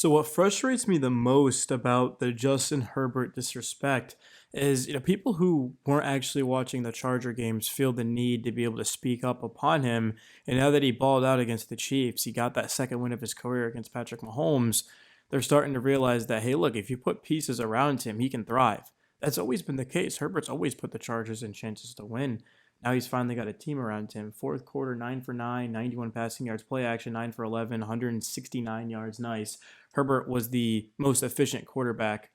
So what frustrates me the most about the Justin Herbert disrespect is, people who weren't actually watching the Charger games feel the need to be able to speak up upon him. And now that he balled out against the Chiefs, he got that second win of his career against Patrick Mahomes. They're starting to realize that, hey, look, if you put pieces around him, he can thrive. That's always been the case. Herbert's always put the Chargers in chances to win. Now he's finally got a team around him. Fourth quarter, 9 for 9, 91 passing yards, play action, 9 for 11, 169 yards. Nice. Herbert was the most efficient quarterback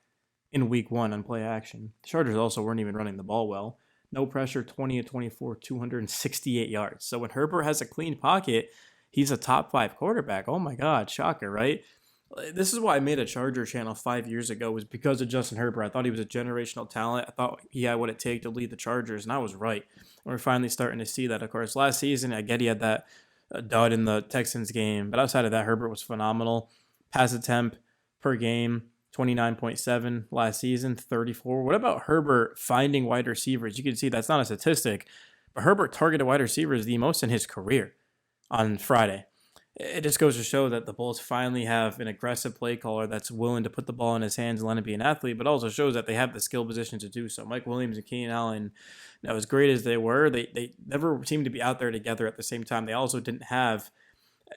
in week one on play action. The Chargers also weren't even running the ball well. No pressure, 20 to 24, 268 yards. So when Herbert has a clean pocket, he's a top five quarterback. Oh my God, shocker, right? This is why I made a Charger channel 5 years ago, was because of Justin Herbert. I thought he was a generational talent. I thought he had what it takes to lead the Chargers, and I was right. And we're finally starting to see that. Of course, last season, I get he had that dud in the Texans game, but outside of that, Herbert was phenomenal. Pass attempt per game, 29.7 last season, 34. What about Herbert finding wide receivers? You can see that's not a statistic, but Herbert targeted wide receivers the most in his career on Friday. It just goes to show that the Bulls finally have an aggressive play caller that's willing to put the ball in his hands and let him be an athlete, but also shows that they have the skill position to do so. Mike Williams and Keenan Allen, as great as they were, they never seemed to be out there together at the same time. They also didn't have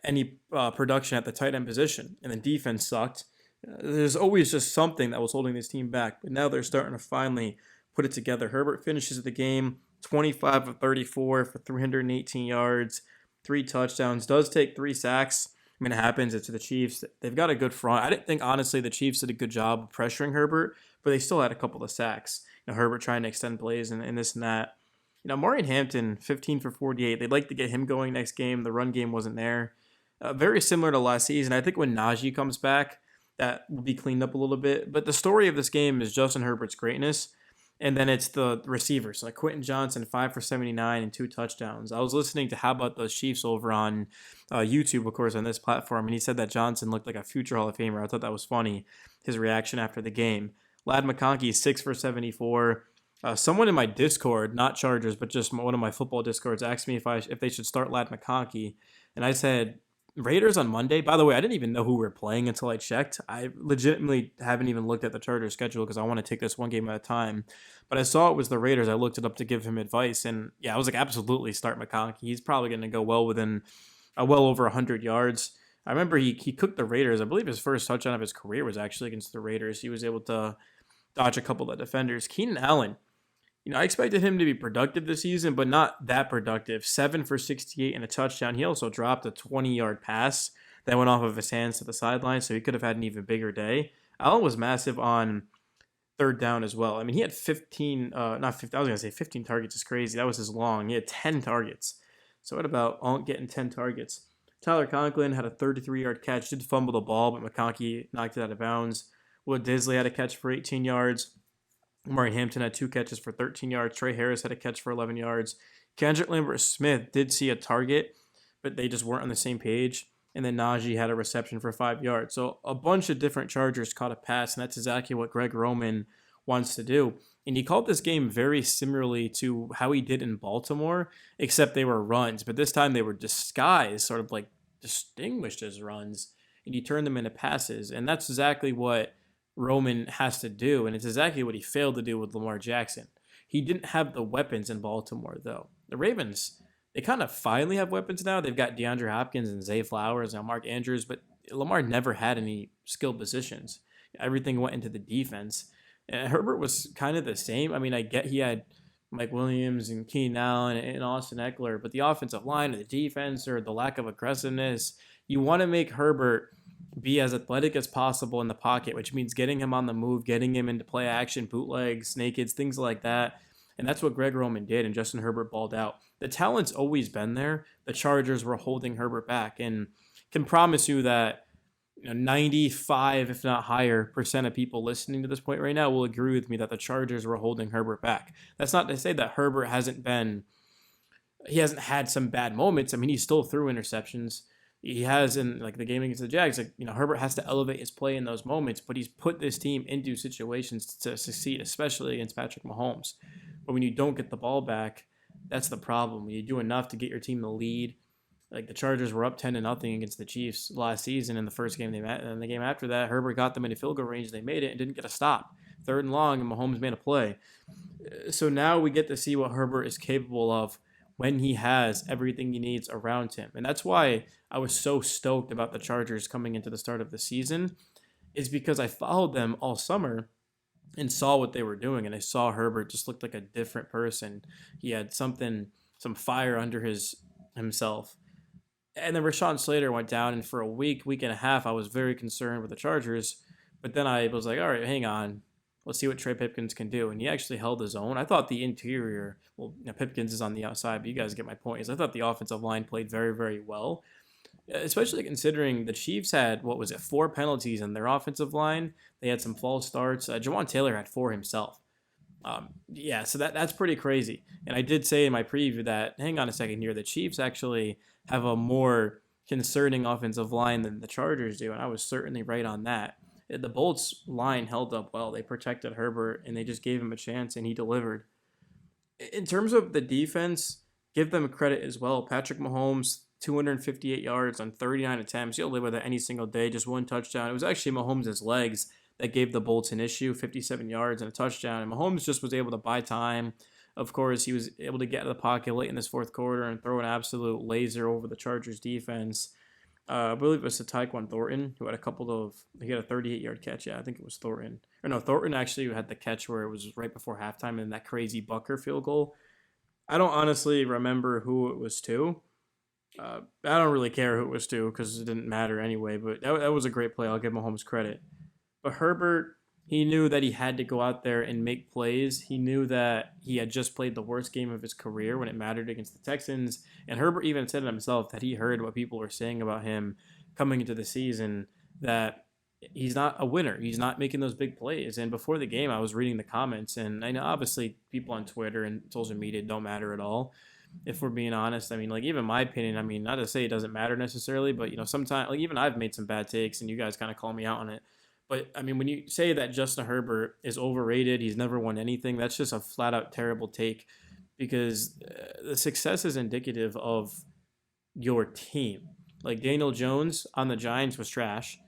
any production at the tight end position, and the defense sucked. There's always just something that was holding this team back, but now they're starting to finally put it together. Herbert finishes the game 25 of 34 for 318 yards, 3 touchdowns, does take 3 sacks. I mean, it happens. It's the Chiefs. They've got a good front. I didn't think, honestly, the Chiefs did a good job of pressuring Herbert, but they still had a couple of sacks. Herbert trying to extend plays and this and that. Maureen Hampton, 15 for 48. They'd like to get him going next game. The run game wasn't there. Very similar to last season. I think when Najee comes back, that will be cleaned up a little bit. But the story of this game is Justin Herbert's greatness, and then it's the receivers, like Quentin Johnston, 5 for 79 and 2 touchdowns. I was listening to How About Those Chiefs over on YouTube, of course, on this platform, and he said that Johnson looked like a future Hall of Famer. I thought that was funny, his reaction after the game. Lad McConkey, 6 for 74. Someone in my Discord, not Chargers, but just one of my football Discords, asked me if they should start Lad McConkey, and I said, Raiders on Monday. By the way, I didn't even know who we were playing until I checked. I legitimately haven't even looked at the Chargers schedule because I want to take this one game at a time. But I saw it was the Raiders. I looked it up to give him advice, and yeah, I was like, absolutely start McConkey. He's probably going to go well over 100 yards. I remember he cooked the Raiders. I believe his first touchdown of his career was actually against the Raiders. He was able to dodge a couple of defenders. Keenan Allen. I expected him to be productive this season, but not that productive. 7 for 68 and a touchdown. He also dropped a 20-yard pass that went off of his hands to the sideline, so he could have had an even bigger day. Allen was massive on third down as well. I mean, he had 15, not 15, I was going to say 15 targets is crazy. That was his long. He had 10 targets. So what about getting 10 targets? Tyler Conklin had a 33-yard catch, did fumble the ball, but McConkey knocked it out of bounds. Will Disley had a catch for 18 yards. Murray Hampton had 2 catches for 13 yards. Trey Harris had a catch for 11 yards. Kendrick Lambert-Smith did see a target, but they just weren't on the same page. And then Najee had a reception for 5 yards. So a bunch of different Chargers caught a pass, and that's exactly what Greg Roman wants to do. And he called this game very similarly to how he did in Baltimore, except they were runs. But this time they were disguised, sort of like distinguished as runs, and he turned them into passes. And that's exactly what Roman has to do, and it's exactly what he failed to do with Lamar Jackson. He didn't have the weapons in Baltimore, though. The Ravens, they kind of finally have weapons now. They've got DeAndre Hopkins and Zay Flowers and Mark Andrews, but Lamar never had any skill positions. Everything went into the defense. And Herbert was kind of the same. I mean, I get he had Mike Williams and Keenan Allen and Austin Eckler, but the offensive line or the defense or the lack of aggressiveness, you want to make Herbert be as athletic as possible in the pocket, which means getting him on the move, getting him into play action, bootlegs, nakeds, things like that. And that's what Greg Roman did, and Justin Herbert balled out. The talent's always been there. The Chargers were holding Herbert back, and can promise you that 95, if not higher, percent of people listening to this point right now will agree with me that the Chargers were holding Herbert back. That's not to say that Herbert hasn't had some bad moments. I mean, he still threw interceptions. He has in like the game against the Jags, Herbert has to elevate his play in those moments, but he's put this team into situations to succeed, especially against Patrick Mahomes. But when you don't get the ball back, that's the problem. When you do enough to get your team the lead, Like the Chargers were up 10-0 against the Chiefs last season in the first game they met, and the game after that, Herbert got them into field goal range. They made it and didn't get a stop. Third and long, and Mahomes made a play. So now we get to see what Herbert is capable of when he has everything he needs around him, and that's why I was so stoked about the Chargers coming into the start of the season. Is because I followed them all summer and saw what they were doing, and I saw Herbert just looked like a different person. He had some fire under his himself. And then Rashawn Slater went down, and for a week and a half, I was very concerned with the Chargers. But then I was like, all right, hang on. Let's see what Trey Pipkins can do. And he actually held his own. I thought the interior, well, Pipkins is on the outside, but you guys get my point. Is I thought the offensive line played very, very well, especially considering the Chiefs had, what was it, 4 penalties in their offensive line. They had some false starts. Jawan Taylor had 4 himself. Yeah, so that's pretty crazy. And I did say in my preview that, hang on a second here, the Chiefs actually have a more concerning offensive line than the Chargers do, and I was certainly right on that. The Bolts line held up well. They protected Herbert, and they just gave him a chance, and he delivered. In terms of the defense, give them credit as well. Patrick Mahomes, 258 yards on 39 attempts. You'll live with it any single day, just 1 touchdown. It was actually Mahomes' legs that gave the Bolts an issue, 57 yards and a touchdown. And Mahomes just was able to buy time. Of course, he was able to get to the pocket late in this fourth quarter and throw an absolute laser over the Chargers defense. I believe it was to Tyquan Thornton, who had he had a 38-yard catch. Yeah, I think it was Thornton. Or no, Thornton actually had the catch where it was right before halftime and that crazy Bucker field goal. I don't honestly remember who it was to. I don't really care who it was to because it didn't matter anyway, but that was a great play. I'll give Mahomes credit. But Herbert, he knew that he had to go out there and make plays. He knew that he had just played the worst game of his career when it mattered against the Texans. And Herbert even said it himself that he heard what people were saying about him coming into the season, that he's not a winner. He's not making those big plays. And before the game, I was reading the comments, and I know obviously people on Twitter and social media don't matter at all. If we're being honest, I mean, like even my opinion, I mean, not to say it doesn't matter necessarily, but sometimes like even I've made some bad takes and you guys kind of call me out on it. But I mean, when you say that Justin Herbert is overrated, he's never won anything, that's just a flat out terrible take, because the success is indicative of your team. Like Daniel Jones on the Giants was trash.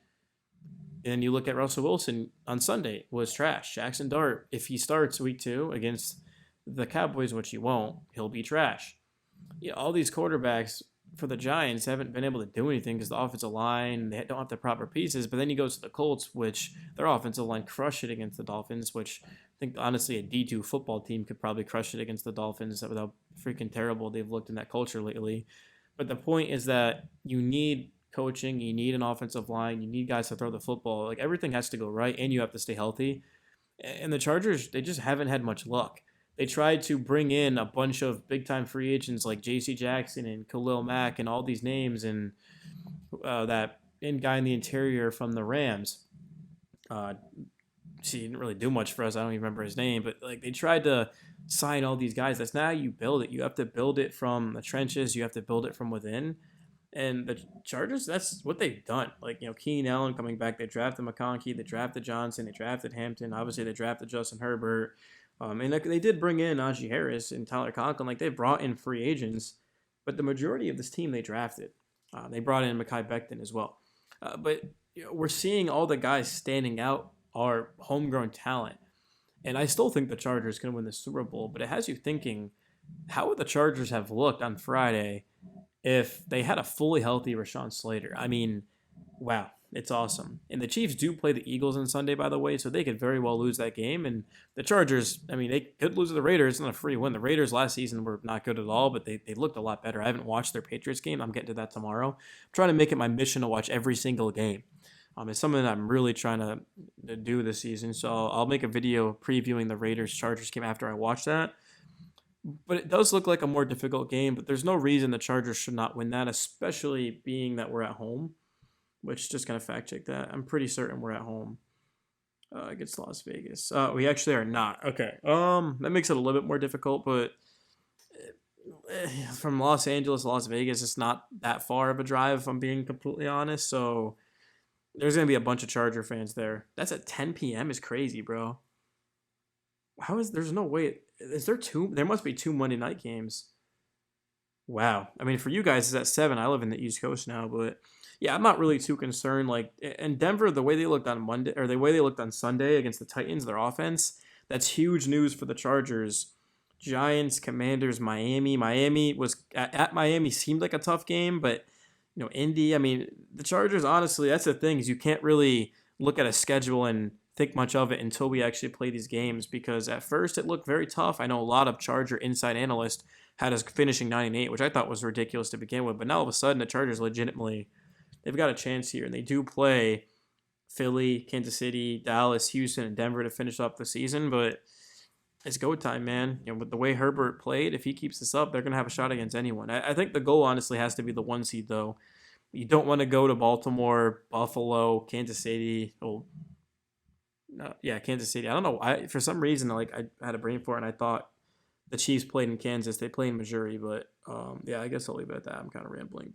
And you look at Russell Wilson on Sunday was trash. Jackson Dart, if he starts week 2 against the Cowboys, which he won't, he'll be trash. All these quarterbacks for the Giants haven't been able to do anything because the offensive line, they don't have the proper pieces. But then he goes to the Colts, which their offensive line crushed it against the Dolphins, which I think honestly a D2 football team could probably crush it against the Dolphins with how freaking terrible they've looked in that culture lately. But the point is that you need coaching, you need an offensive line, you need guys to throw the football. Like everything has to go right, and you have to stay healthy. And the Chargers, they just haven't had much luck. They tried to bring in a bunch of big-time free agents like J.C. Jackson and Khalil Mack and all these names, and that guy in the interior from the Rams. He didn't really do much for us. I don't even remember his name, but like they tried to sign all these guys. That's not how you build it. You have to build it from the trenches. You have to build it from within. And the Chargers, that's what they've done. Like, Keenan Allen coming back. They drafted McConkey. They drafted Johnston. They drafted Hampton. Obviously, they drafted Justin Herbert. And they did bring in Najee Harris and Tyler Conklin. Like, they brought in free agents. But the majority of this team they drafted. They brought in Mekhi Becton as well. But we're seeing all the guys standing out are homegrown talent. And I still think the Chargers can win the Super Bowl. But it has you thinking, how would the Chargers have looked on Friday if they had a fully healthy Rashawn Slater? I mean, wow, it's awesome. And the Chiefs do play the Eagles on Sunday, by the way, so they could very well lose that game. And the Chargers, I mean, they could lose to the Raiders. It's not a free win. The Raiders last season were not good at all, but they looked a lot better. I haven't watched their Patriots game. I'm getting to that tomorrow. I'm trying to make it my mission to watch every single game. It's something that I'm really trying to do this season. So I'll make a video previewing the Raiders-Chargers game after I watch that. But it does look like a more difficult game, but there's no reason the Chargers should not win that, especially being that we're at home, which just going to fact check that. I'm pretty certain we're at home against Las Vegas. We actually are not. Okay. That makes it a little bit more difficult, but from Los Angeles to Las Vegas, it's not that far of a drive, if I'm being completely honest. So there's going to be a bunch of Charger fans there. That's at 10 p.m. is crazy, bro. There's no way. Is there two? There must be 2 Monday night games. Wow. I mean, for you guys, it's at 7. I live in the East Coast now, but yeah, I'm not really too concerned. Like, in Denver, the way they looked on Monday or the way they looked on Sunday against the Titans, their offense, that's huge news for the Chargers. Giants, Commanders, Miami. Miami was at Miami seemed like a tough game, but Indy. I mean, the Chargers. Honestly, that's the thing is you can't really look at a schedule and think much of it until we actually play these games because at first it looked very tough. I know a lot of Charger inside analysts had us finishing 9-8, which I thought was ridiculous to begin with. But now all of a sudden, the Chargers legitimately they've got a chance here, and they do play Philly, Kansas City, Dallas, Houston, and Denver to finish up the season. But it's go time, man. With the way Herbert played, if he keeps this up, they're gonna have a shot against anyone. I think the goal honestly has to be the 1 seed though. You don't want to go to Baltimore, Buffalo, Kansas City. Oh, no, yeah, Kansas City. I don't know. For some reason I had a brain for it, and I thought the Chiefs played in Kansas. They play in Missouri, but yeah, I guess I'll leave it at that. I'm kind of rambling.